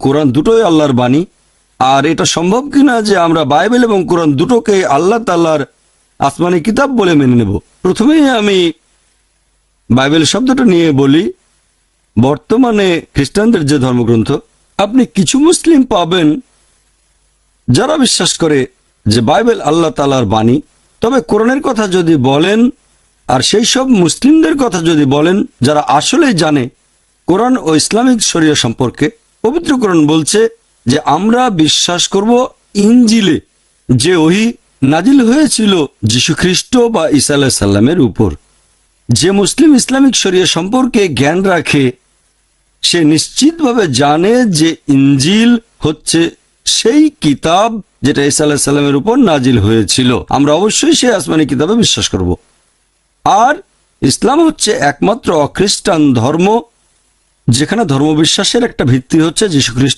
কোরআন দুটোই আল্লাহর বাণী, আর এটা সম্ভব কিনা যে আমরা বাইবেল এবং কোরআন দুটোকে আল্লাহ তাআলার আসমানি কিতাব বলে মেনে নেব। প্রথমেই আমি বাইবেল শব্দটা নিয়ে বলি। বর্তমানে খ্রিস্টানদের যে ধর্মগ্রন্থ, আপনি কিছু মুসলিম পাবেন যারা বিশ্বাস করে যে বাইবেল আল্লাহ তাআলার বাণী। তবে কোরআনের কথা যদি বলেন, আর সেই সব মুসলিমদের কথা যদি বলেন যারা আসলেই জানে কোরআন ও ইসলামিক শরিয়া সম্পর্কে, পবিত্র কোরআন বলছে যে আমরা বিশ্বাস করব ইনজিলে, যে ওহী নাজিল হয়েছিল যীশু খ্রিস্ট বা ঈসা আলাইহিস সালামের উপর। যে মুসলিম ইসলামিক শরিয়া সম্পর্কে জ্ঞান রাখে সে নিশ্চিতভাবে জানে যে ইনজিল হচ্ছে সেই কিতাব যেটা ঈসা আলাইহিস সালামের উপর নাজিল হয়েছিল। আমরা অবশ্যই সেই আসমানি কিতাবে বিশ্বাস করব। আর ইসলাম হচ্ছে একমাত্র অখ্রিস্টান ধর্ম যেখানে ধর্মবিশ্বাসের একটা ভিত্তি হচ্ছে যীশু খ্রিস্ট